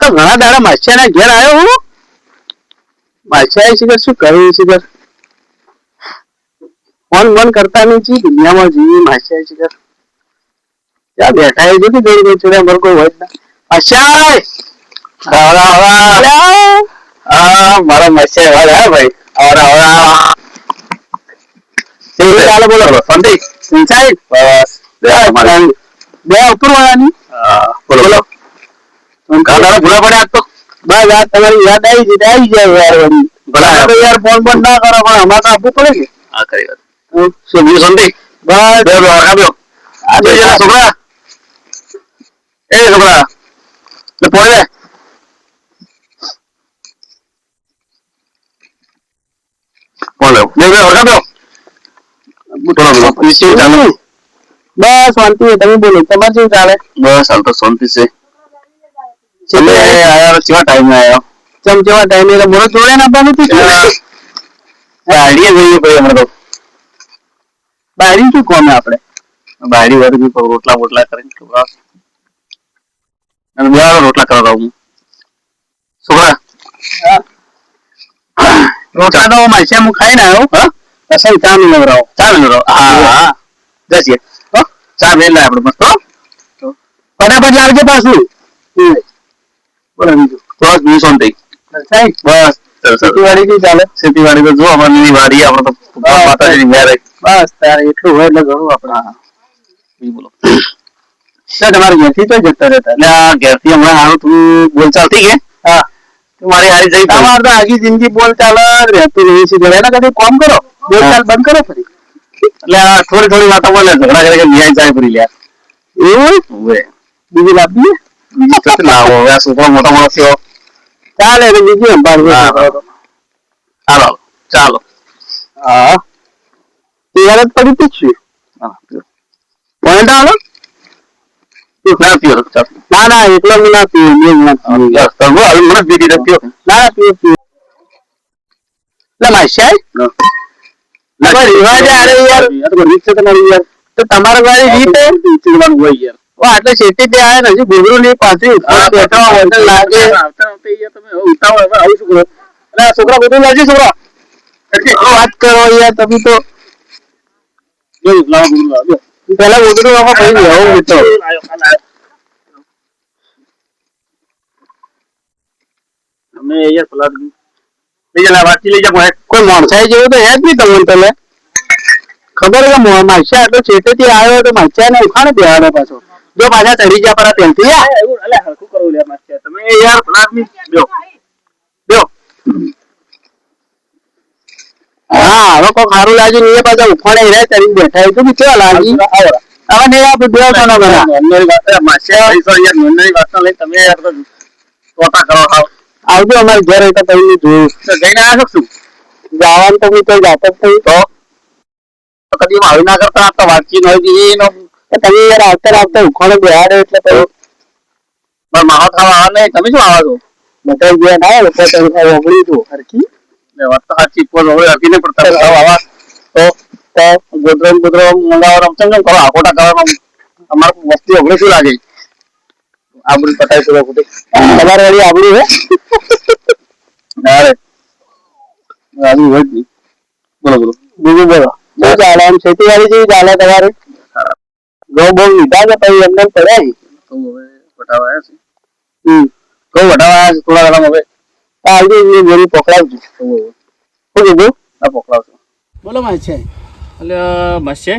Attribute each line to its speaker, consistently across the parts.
Speaker 1: તો ઘણા દાડા માછિયાના ઘેર આવ્યો હું માછિયા શિખર શું કર્યું શિખર ફોન મન કરતા નથી દુનિયામાં જીવી માછિયા શિખર ત્યાં બેઠા એ જોતી ગઈ ગઈ ચૂડે અમારે કોઈ હોય જ ના માછિયા મારો માછિયા અવાજ આવ્યો ભાઈ ચાલો બોલો સંદીપ સિંચાઈ બસ બે ઉપર વાળાની બોલો બોલો ભૂલા પડ્યા તો બસ યાર તમારી યાદ આવી જાય યાર ભલા યાર ફોન પણ ના કરો પણ અમારે આપવું પડે કે હા ખરી વાત શું બીજું સંદીપ બસ બે આપ્યો આજે છોકરા એ છોકરા પોણે બસ શાંતિ તમે બોલો તમારે શું ચાલે બસ હાલ તો શાંતિ છે કેવા ટાઈમે આવ્યો ચમ કેવા ટાઈમે મોડો જોડે ના આપવાનું હતું બારીએ જઈએ ભાઈ હમણાં તો બારી શું કોમે આપણે બારી વર્ગ રોટલા બોટલા કરીને છોકરા અને બે રોટલા કરવા હું છોકરા રોટલા તો માછિયા હું ખાઈને આવ્યો હા અસલ ચા નું નવરાવો હા જશે ચા મેલ લાય આપણે મસ્ત ફટાફટ લાવજે પાછું બોલો બીજું બસ બીજું શાંતિ બસ ખેતીવાડી કઈ ચાલે ખેતીવાડી તો જો અમારી વાડી આપડે તો માતાજીની મેર બસ તારે એટલું હોય એટલે ઘણું આપડે બોલો તમારે ઘેરથી તો જતા રહેતા એટલે આ ઘેરથી હમણાં હારું થોડું બોલચાલ થઈ ગયા હા મારી હારી જઈ તમારે તો આખી જિંદગી બોલચાલ રહેતું રહી છે એના કદી કોમ કરો બોલચાલ બંધ કરો ફરી એટલે થોડી થોડી વાતો બોલે ઝઘડા કરે ન્યાય જાય ફરી લ્યા એવું બીજી લાવી બીજી કઈ લાવો હવે છોકરો મોટો મોટો થયો ચાલે એટલે બીજી સંભાળવું ચાલો ચાલો હા તૈયાર જ પડી જ છું પોઈન્ટ આવો ના પીઓ ના ના એટલો હું ના પીવું મને પીધી નથી ના પીવો પીવો એટલે માસ્યાય રિવાજ અરે યાર રીત છે તમારી યાર તો તમારા વાળી રીત હોય યાર આટલે શેટી જે આવે ને હજી ઘૂઘરું ની પાછી લાગે તમે ઉતાવળ હવે આવું શું કરો એટલે છોકરા બધું લાગી છોકરા વાત કરો યાર તમે તો પેલા ઉતરું આમાં કહી દે આવું મિત્ર અમે યાર પલાટ લઈ જા વાંચી લઈ જા કોઈ મોણસાઈ જેવું તો હે જ નહીં તમને પેલે ખબર કે માછા આટલો છેટેથી આવ્યો તો માછા ને ઉખાડે બેહાડે પાછો જો પાછા ચડી ગયા પરા ત્યાંથી એટલે હરખું કરવું લે માછા તમે યાર પલાટ ની લ્યો લ્યો હા હવે કોઈ સારું લાગ્યું નહીં પાછા ઉખાડે રહ્યા ચડીને બેઠા તો બી કેવા લાગી હવે નહીં આપણે બે કોનો બના માછા નોંધણી વાત લઈ તમે યાર ટોટા કરો આવજો અમારે ઘરે તો કઈ જોયું જઈને આવ્યા શું જવાનું તો હું કઈ જાતો જ થયું તો કદી આવી ના કરતા તો વાતચીત હોય એનો તમે યાર આવતા આવતા ઉખાડે બેહાડે એટલે કહ્યું મારા માવા ખાવા આવે નહીં તમે શું આવો છો બધા ગયા ના તમે ઓગળી છું હરકી વાત તો સાચી કોઈ હવે હરકી નહીં પડતા આવા તો ગોદરો ગોદરો મંગાવવાનો સમજો કરો આખોટા કરવાનો અમારે વસ્તી ઓગળી શું લાગે આબરૂ પતાવી શકો ખોટી તમારે વાળી આબરૂ હે અરે આબરૂ હોય જ નહીં બોલો બોલો બીજું બોલો શું ચાલે આમ ખેતીવાડી જેવી ચાલે તમારે ઘઉં બહુ લીધા કે પછી એમને પડ્યા ઘઉં હવે વટાવા આવ્યા છે ઘઉં વટાવા આવ્યા છે થોડા ઘણા હવે આવજો ગોળી પકડાવજો શું કીધું આ પકડાવજો બોલો માછે એટલે માછે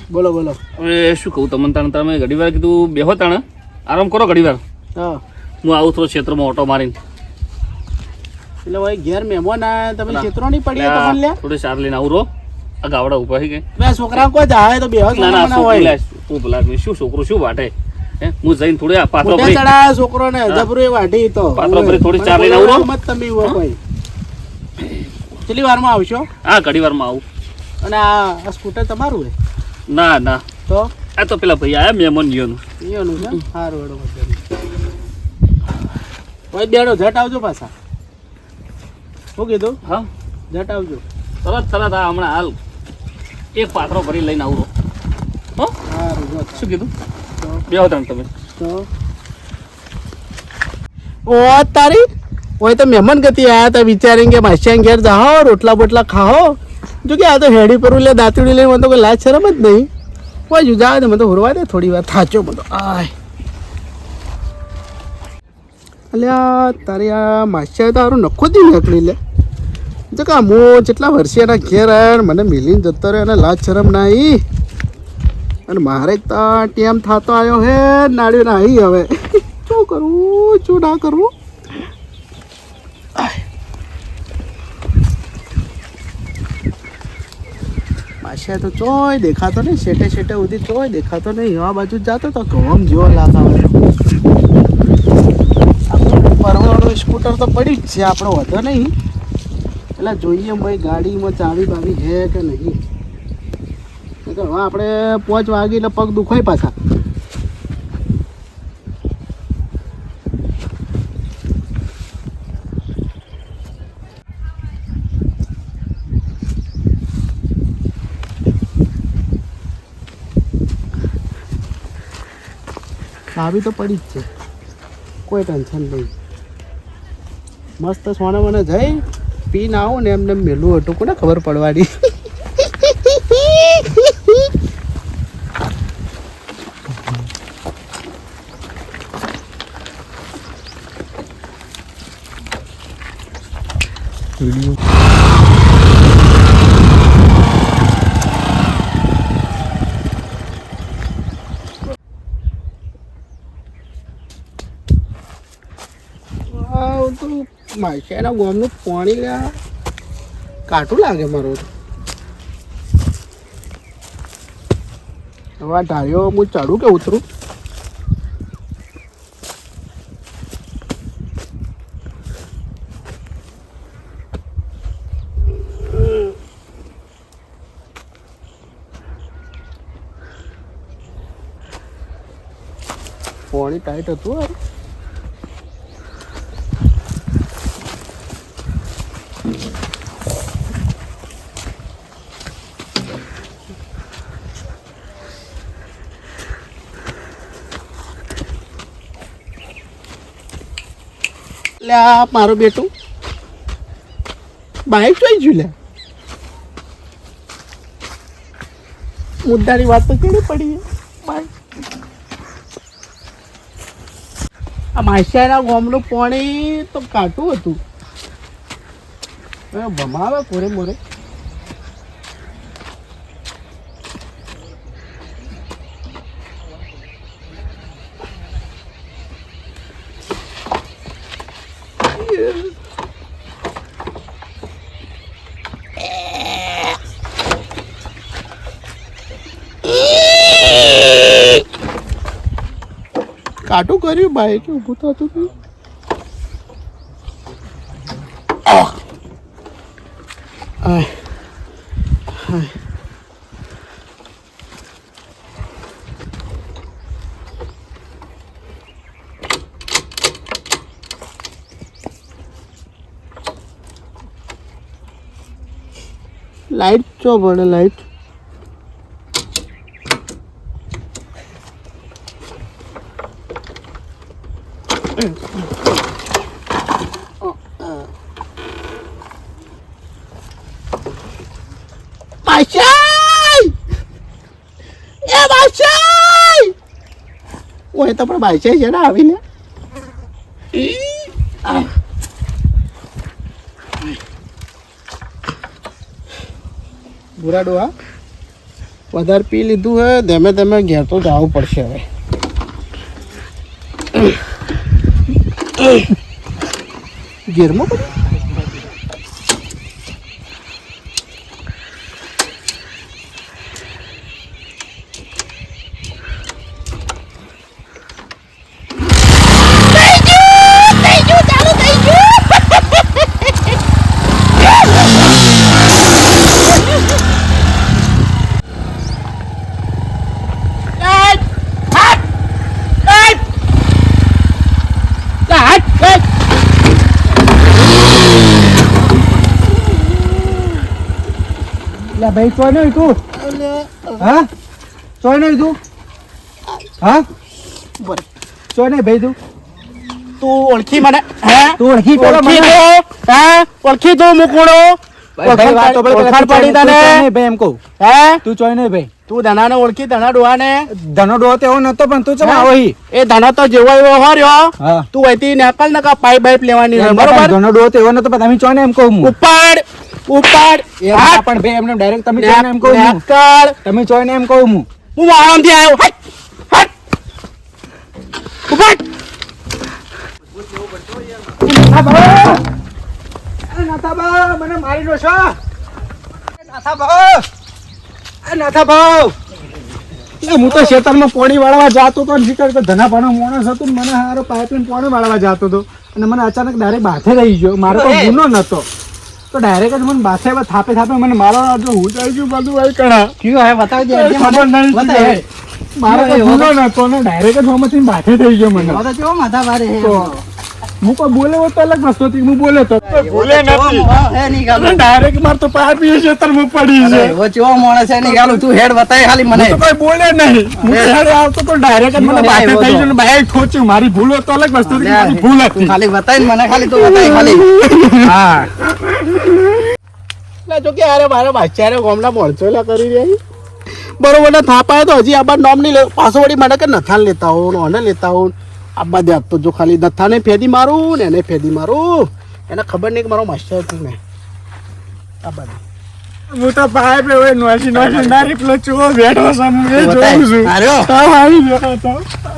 Speaker 1: બોલો બોલો હવે શું કહું તમને તાણે તમે ઘડી વાર કીધું બેહો તાણે આરામ કરો ઘડી વાર હા હું આવું થોડો ક્ષેત્રમાં ઓટો મારીને એટલે ભાઈ ઘેર મહેમાન આવ્યા તમે ક્ષેત્રો નહીં પડી તો લ્યા થોડી સાર લઈને આવું રો આ ગાવડા ઉભા થઈ ગઈ બે છોકરા કોઈ જાય તો બેહો ના હોય તું ભલા શું છોકરું શું વાટે હે હું જઈને થોડી પાત્રો ભરી ચડા છોકરો ને જબરો વાટી તો પાત્રો ભરી થોડી ચાર લઈને આવું મત તમે ભાઈ કેટલી વારમાં આવશો હા ઘડી વારમાં આવું અને આ સ્કૂટર તમારું હે ના ના તો આ તો પેલા ભાઈ આયા મહેમાન ઈયોનું છે સારું હેડો ભાઈ બેડો જટ આવજો પાછા શું કીધું હા જટ આવજો તરત તરત આ હમણાં હાલ એક પાત્રો ભરી લઈને આવું હો સારું શું કીધું બેહો તમે તો
Speaker 2: ઓ તારી ઓય તો મહેમાન ગતિ આયા હતા વિચારીને કે માસિયા ઘેર જાઓ રોટલા બોટલા ખાઓ જો કે આ તો હેડી પર લે દાંતડી લઈ મને તો કોઈ લાજ શરમ જ નહીં કોઈ જુજા દે મને તો હોરવા દે થોડી વાર થાચો મને આય અલ્યા તારી આ માસિયા તારું નખો જ નીકળી લે જો કે હું જેટલા વર્ષે એના ઘેર આવ્યા મને મિલીને જતો રહ્યો અને લાજ શરમ નાઈ અને મારે તો ટેમ થતો આવ્યો હે નાડ્યો નાહી હવે શું કરવું શું ના કરવું માસિયા તો ચોય દેખાતો નહીં શેટે શેટે સુધી ચોય દેખાતો નહીં આ બાજુ જતો તો ગમ જેવો લાગાવે પરવાનું સ્કૂટર તો પડી જ છે આપણો વધો નહીં એટલે જોઈએ ભાઈ ગાડીમાં ચાવી બાવી છે કે નહીં હવે આપણે 5 વાગે એટલે પગ દુખાય પાછા ચાવી તો પડી જ છે કોઈ ટેન્શન નહીં મસ્ત સોને મને જઈ પીને આવું ને એમને મેલું હતું કોને ખબર પડવાની માસિયાના ગોમનું પાણી લ્યા કાટું લાગે મારું હવે આ ઢાળીઓ હું ચડું કે ઉતરું પાણી ટાઈટ હતું યાર લ્યા મારું બેટું બાઈક જોઈ ગયું લ્યા મુદ્દાની વાત તો કેવી પડી બાઈક આ માસિયાના ગામનું પાણી તો કાટું હતું ભમાવે કોરે મોરે કાટું કર્યું બાઈક ઊભું થતું હતું લાઈટ ચો પડે લાઈટ ઓય તો પણ બાઈચાઈ છે ને આવીને બુરા ડોહા વધારે પી લીધું હે ધીમે ધીમે ઘેર તો જવું પડશે હવે ઘેરમાં બધું ભાઈ ચોય નહીં તું હા ચોય નહીં તું હા ચોય નહીં ભાઈ તું તું ઓળખી મને હે
Speaker 3: તું ઓળખી તો
Speaker 2: ઓળખી
Speaker 3: મને.
Speaker 2: તો હે ઓળખી તો મુકુણો
Speaker 3: ભાઈ વાત તો ભાઈ
Speaker 2: ઓળખાણ પડી તને
Speaker 3: ભાઈ એમ કહું
Speaker 2: હે
Speaker 3: તું ચોય નહીં ભાઈ
Speaker 2: તું ધનાને ઓળખી ધના ડોહાને
Speaker 3: ધનો ડોહો તો એવો નતો પણ તું ચમ
Speaker 2: હે?
Speaker 3: આવો હી
Speaker 2: એ ધના તો જેવો એવો હર્યો
Speaker 3: હા
Speaker 2: તું અહીંથી નકલ નકા પાઇપ બાઇપ લેવાની છે,
Speaker 3: બરોબર
Speaker 2: બરોબર
Speaker 3: ધનો ડોહો તો એવો નતો પણ તમે ચોય ને એમ કહું હું
Speaker 2: ઉપાડ ઉપાડ
Speaker 3: એ ના પણ ભાઈ એમને ડાયરેક્ટ તમે ચોય ને એમ કહું હું
Speaker 2: નકલ
Speaker 3: તમે ચોય ને એમ કહું હું
Speaker 2: હું આરામથી આવ્યો હટ હટ ઉપાડ
Speaker 3: મને મારી દો છો નાથા ભાવ નાથા ભાવ હું તો ખેતરમાં પોણી વાળવા જાતો તો શીખર તો ધના પાનો માણસ હતો ને મને હારો પાઇપલાઈન પોણી વાળવા જાતો હતો અને મને અચાનક ડાયરેક્ટ બાથે રહી ગયો મારો કોઈ ગુનો નતો તો ડાયરેક્ટ જ મને બાથે થાપે થાપે મને મારો જો હું જાય ગયું બધું ભાઈ કણા
Speaker 2: કયું હે બતાવજે
Speaker 3: ખબર નહીં મારો કોઈ ગુનો નતો ને ડાયરેક્ટ જ હમણાં બાથે થઈ ગયો મને
Speaker 2: તો કેવો માથા ભારે હે
Speaker 3: તો હું કોઈ બોલે તો અલગ વસ્તુ હતી હું બોલે તો બોલે નથી
Speaker 2: હે ની ગાલો
Speaker 3: ડાયરેક્ટ માર તો પાર પીએ ખેતરમાં પડી છે
Speaker 2: એવો ચેવો માણસ હે ની ગાલો તું હેડ બતાય ખાલી મને
Speaker 3: તો કોઈ બોલે નહીં હું ત્યારે આવતો તો ડાયરેક્ટ જ મને બાથે થઈ ગયો ને બાઈક ઠોચ્યું મારી ભૂલ તો અલગ વસ્તુ હતી મારી ભૂલ
Speaker 2: તું
Speaker 3: હતી
Speaker 2: ખાલી બતાય ને મને ખાલી તું બતાય ખાલી હા ના જો કે અરે મારા બાચારે ગોમડા મોણચોલા કરી રહી બરોબર ને થાપાય તો હજી આબા નામ નહીં લે પાછો વળી મને કે નથાન લેતા હો ઓને લેતા હો આબા દે તો જો ખાલી નથાને ફેદી મારું ને એને ફેદી મારું એને ખબર નહીં કે મારો માસ્ટર હતું મેં આબા દે
Speaker 3: હું તો પાઇપ હવે નોસી ના રિપ્લો ચો બેઠો છું હું એ જોઉં છું
Speaker 2: આર્યો
Speaker 3: તાવ આવી ગયો તો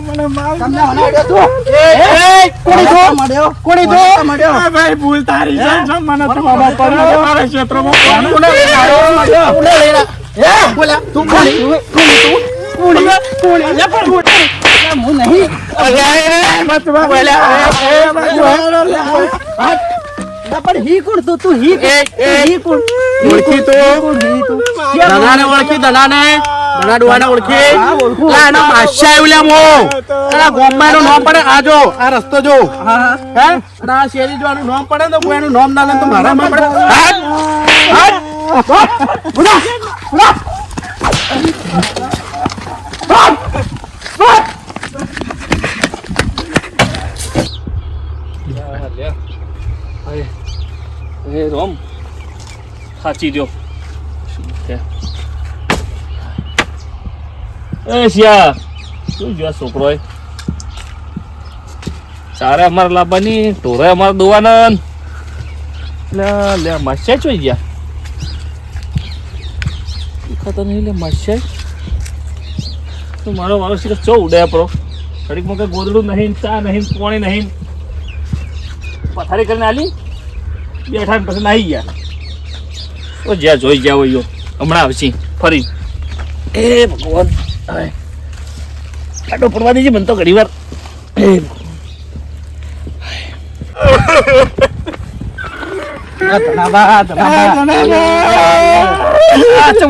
Speaker 3: મને માર
Speaker 2: તમને મનાડ્યો તું એ કોણી તો મડ્યો કોણી તો મડ્યો
Speaker 3: આ ભાઈ ભૂલ તારી છે જમ મને તો બાબા પડ્યો મારા ક્ષેત્રમાં
Speaker 2: કોને લેરા એ બોલા તું કોણી કોણી હું નહીં
Speaker 3: મત બોલ્યા
Speaker 2: પણ હી કોણ તું હી હી કોણ
Speaker 3: ઓળખી તો
Speaker 2: દનાને ઓળખી દનાને દના ડોહાને ઓળખી લા એનો માસ્યા આવ્યું મો એના ગોમમાં એનું નામ પડે આ જો આ રસ્તો જો હે અને આ શેરી જો આનું નામ પડે તો કોઈ એનું નામ ના લે તો મારા નામ પડે
Speaker 4: એ રોમ સાચી દ્યો એ શિયા શું જો છોકરો ચારે અમારે લાવવાની ટોરે અમારે દોવાના લે માસ્યા ચોઈ ગયા ખાતા નહીં લે માસ્યા તો મારો શીખ ચો ઉડે આપણો ઘડીકમાં કઈ ગોદડું નહીં ચા નહીં પાણી નહીં પથારી કરીને આલી બેઠા ને પછી નાહી ગયા તો જ્યાં જોઈ ગયા હોય હમણાં આવશે ફરી એ ભગવાન કાઢો પડવા દેજે મને તો ઘણી વાર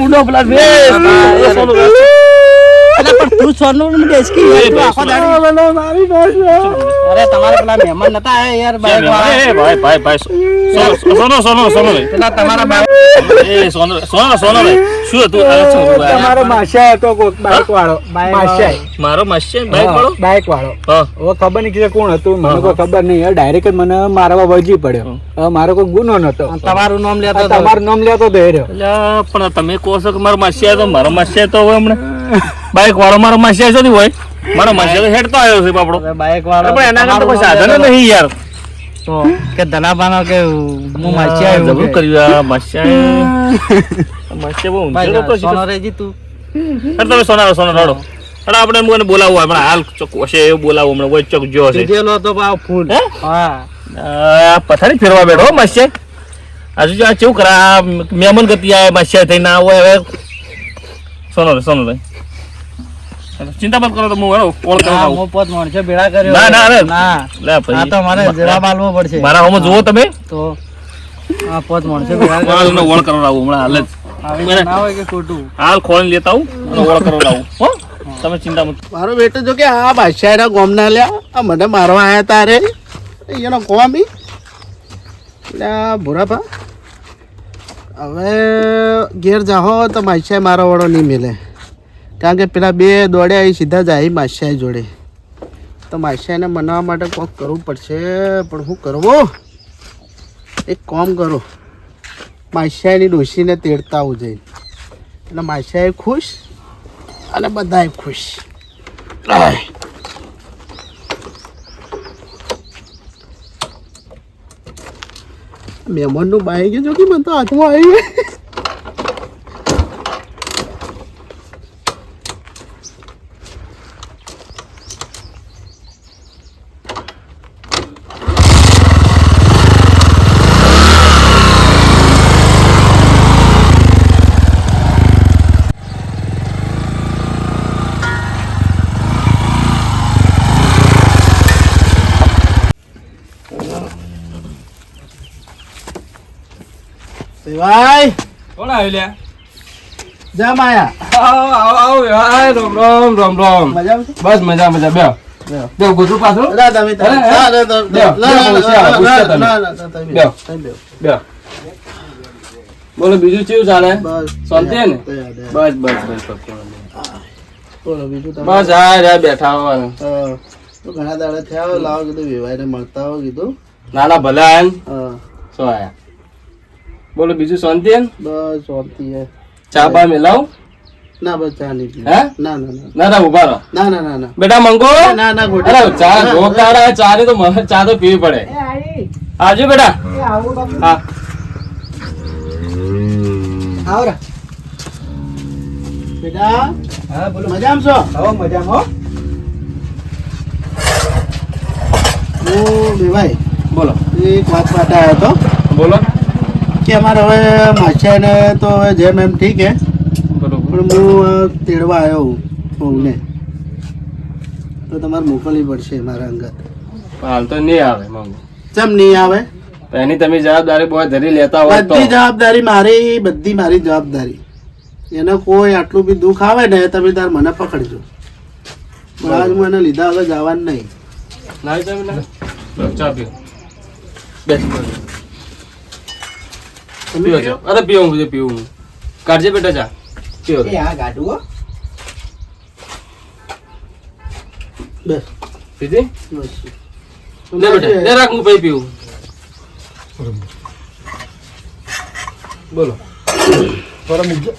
Speaker 4: ઉડો પેલા
Speaker 2: તું સોનું આખો દાડી
Speaker 3: મારી દોષ
Speaker 2: અરે તમારે પેલા મહેમાન નતા આયા યાર બાઈક વાળા
Speaker 4: ભાઈ સોનો
Speaker 2: પેલા તમારા
Speaker 4: એ સોનો શું હતું
Speaker 3: તમારો માસ્યા હતો કોક બાઈક વાળો માસ્યા
Speaker 4: મારો માસ્ટર બાઈક વાળો
Speaker 3: બાઈક વાળો
Speaker 4: હા
Speaker 3: હવે ખબર નહીં કે કોણ હતું મને કોઈ ખબર નહીં ડાયરેક્ટ જ મને મારવા વજી પડ્યો હવે મારો કોઈ ગુનો નતો
Speaker 2: તમારું નામ લેતો હતો.
Speaker 3: તમારું નામ લેતો તો એ રહ્યો
Speaker 4: એટલે પણ તમે કહો છો કે મારો માસ્ટર તો મારો માસ્ટર તો હવે હમણાં બાઈક વાળો મારો માસ્ટર છે હોય મારો માસ્ટર તો હેડતો આવ્યો છે બાપડો
Speaker 2: બાઈક વાળો
Speaker 4: પણ એના કરતા કોઈ સાધન નહીં યાર
Speaker 2: તો કે ધનાબાનો કે હું માસી
Speaker 4: જબરું કર્યું આ માસ્ટર માસ્ટર બહુ ઊંચો લોકો છે.
Speaker 2: સોનો રેજી તું
Speaker 4: અરે તમે સોનો રડો અરે આપણે મને બોલાવવું હમણાં હાલ ચોક હશે એવું બોલાવું હમણાં કોઈ ચોક જો હશે
Speaker 2: જેલો તો ભાવ ફૂલ
Speaker 4: હે?
Speaker 2: હા
Speaker 4: પથારી ફેરવા બેઠો માસ્ટર હજુ જો આ કેવું કરા મહેમાન ગતિ આવે માસ્ટર થઈને ના હોય હવે સોનો રે ચિંતા મત કરો તો હું કોલ કરી
Speaker 2: હા,
Speaker 4: દઉં
Speaker 2: હું પોત માણસો ભેળા કર્યો
Speaker 4: ના, ના, અરે.
Speaker 2: ના
Speaker 4: લે
Speaker 2: આ
Speaker 4: ભાઈ
Speaker 2: તો મારે જવાબ આલવો પડશે
Speaker 4: મારા હોમાં જુઓ તમે
Speaker 2: તો આ પોત માણસો ભેળા
Speaker 4: મારા તમને ઓળ કરવા આવું હમણાં હાલ જ
Speaker 2: કર્યો ના હોય કે ખોટું
Speaker 4: હાલ ખોલીને લેતા આવું અને ઓળ કરવા આવું હો તમે ચિંતા મત
Speaker 2: મારો બેટો જો કે આ બાદશાહના ગોમના લ્યા આ મને મારવા આયા તારે એનો કોમી એટલે ભૂરાભા હવે ઘેર જાહો તો માસ્યા મારો વાળો નહીં મિલે કારણ કે પેલા બે દોડ્યા એ સીધા જાય માસ્યા જોડે તો માસિયાને મનાવવા માટે કોક કરવું પડશે, પણ શું કરવું? એક કામ કરો, માસિયાની ડોશીને તેડતા આવું જઈને, એટલે માસિયાએ ખુશ અને બધાએ ખુશ. મહેમાનનું બાઈક જો કે મને તો હાથમાં આવી ગયું. ભાઈ
Speaker 3: કોણ આવ્યું લ્યા?
Speaker 2: જા માયા
Speaker 3: આવો આવો આવો ભાઈ. રામ રામ રામ રામ.
Speaker 2: મજામાં છે?
Speaker 3: બસ મજા મજા. બે બે ગોતું પાછું.
Speaker 2: રા તમે
Speaker 3: અરે, બે. બોલો બીજું કેવું ચાલે? શાંતિ ને? બસ બસ બસ.
Speaker 2: બોલો બીજું તમે?
Speaker 3: બસ હા બેઠા હોવાનું.
Speaker 2: તો ઘણા દાડા થયા લાવો કીધું વિવાઈને મળતા હો કીધું.
Speaker 3: નાના ભલા આયા ને?
Speaker 2: હા
Speaker 3: શું આયા? બોલો બીજું શાંતિ ને?
Speaker 2: બસ શાંતિ હે.
Speaker 3: ચા બા મિલાવ?
Speaker 2: ના બસ ચા નહીં પી.
Speaker 3: હે?
Speaker 2: ના ના ના
Speaker 3: ના ના ઉભા રહો.
Speaker 2: ના ના ના ના
Speaker 3: બેટા મંગો.
Speaker 2: ના ના ગોટી.
Speaker 3: અરે ચા ઢોકાડા ચા ની તો મને ચા તો પીવી પડે. આવજો બેટા. હા
Speaker 2: આવરા બેટા.
Speaker 3: હા બોલો.
Speaker 2: મજામાં છો?
Speaker 3: આવો મજામાં.
Speaker 2: હું બેભાઈ
Speaker 3: બોલો
Speaker 2: એક વાત માટે આવ્યો હતો
Speaker 3: બોલો.
Speaker 2: કે અમારે હવે માછાને તો હવે જેમ એમ ઠીક હે,
Speaker 3: બરોબર.
Speaker 2: પણ હું તેડવા આવ્યો હું બહુને, તો તમારે મોકલવી પડશે મારા અંગત.
Speaker 3: હાલ તો નહીં આવે મંગો.
Speaker 2: ચમ નહીં આવે?
Speaker 3: એની તમે જવાબદારી બહુ ધરી લેતા હોય તો.
Speaker 2: બધી જવાબદારી મારી, બધી મારી જવાબદારી. એને કોઈ આટલું બી દુઃખ આવે ને તમે તાર મને પકડજો. આજ મને લીધા વગર જવાનું નહીં.
Speaker 3: ના તમે ના ચા પીઓ. બેસ પીવો છો? અરે પીવું મુझे પીવું. કાઢજે બેટા ચા પીવો.
Speaker 2: બસ
Speaker 3: પીધી?
Speaker 2: બસ.
Speaker 3: લે બેટા લે રાખ હું પછી પીવું. બોલો.
Speaker 2: થોડા મૂકજો.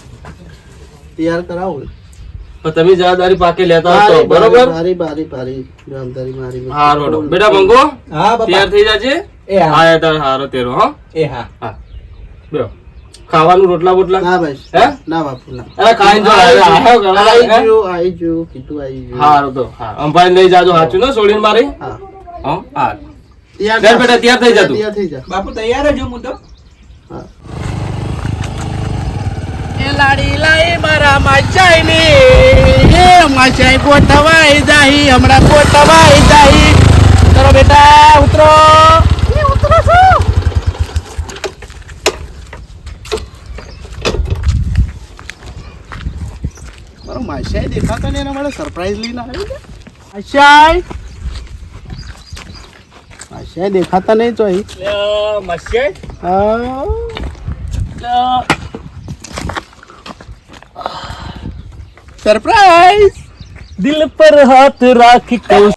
Speaker 2: તૈયાર કરાવો ને.
Speaker 3: પણ તમે જવાબદારી પાકે લેતા હો તો બરોબર.
Speaker 2: મારી મારી મારી જવાબદારી મારી.
Speaker 3: હા રોડો બેટા મંગો.
Speaker 5: હા
Speaker 3: તૈયાર થઈ જાજે.
Speaker 5: એ હા
Speaker 3: હા તાર હારો તેરો હો.
Speaker 5: એ હા
Speaker 3: હા બેહો. ખાવાનું રોટલા બોટલા
Speaker 2: ના ભાઈ
Speaker 3: હે?
Speaker 2: ના બાપુ ના.
Speaker 3: અરે ખાઈને જો આયો ઘણા
Speaker 2: આઈ
Speaker 3: હે?
Speaker 2: ગયું આઈ ગયું કીધું આઈ ગયું.
Speaker 3: હારો તો હા અંભાઈ લઈ જાજો હાચું ને છોડીને મારી.
Speaker 2: હા
Speaker 3: હા હા
Speaker 2: તૈયાર
Speaker 3: ચાલ બેટા, તૈયાર થઈ જા તું.
Speaker 2: તૈયાર થઈ જા.
Speaker 5: બાપુ તૈયાર જ હું તો.
Speaker 2: હા
Speaker 5: એ લાડી લાઈ મારા માચાઈ
Speaker 2: એ માછાઈ ગોઠવાઈ જાહી, હમણાં ગોઠવાઈ જાહી. ઉતરો બેટા ઉતરો. ઉતરો છું. મારો માછાઈ દેખાતો ને એના માટે સરપ્રાઈઝ લઈને આવ્યો છે. માછાઈ દેખાતા નહીં તો અહીં. હા સરપ્રાઈઝ.
Speaker 4: દિલ પર હાથ રાખી કહું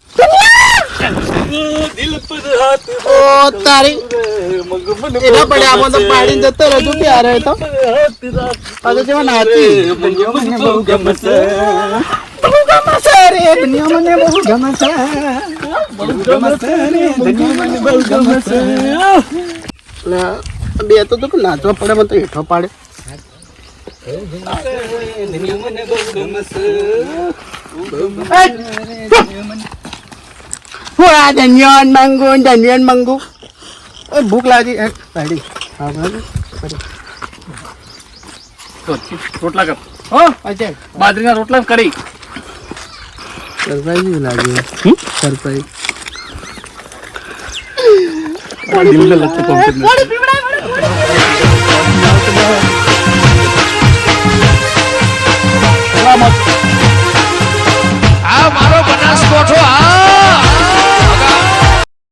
Speaker 2: ઓ તારી એના પડે આમાં તો પાડીને જતો રહેજો પ્યારે તો પાછો જેવા નાચી. બહુ ગમશે રે દુનિયા મને બહુ ગમશે. બહુ ગમશે રે દુનિયા મને બહુ ગમશે. બે તો નાચવા પડે મને તો હેઠો પાડે. ધન્યવાદ માંગુ. ભૂખ લાગી પાડી.
Speaker 4: રોટલા કર.
Speaker 2: હો અચ્છા
Speaker 4: બાજરીના રોટલા કરી.
Speaker 2: સરપ્રાઈઝ લાગ્યું. સરપ્રાઈઝ
Speaker 6: આ મારો બનાસકોઠો આ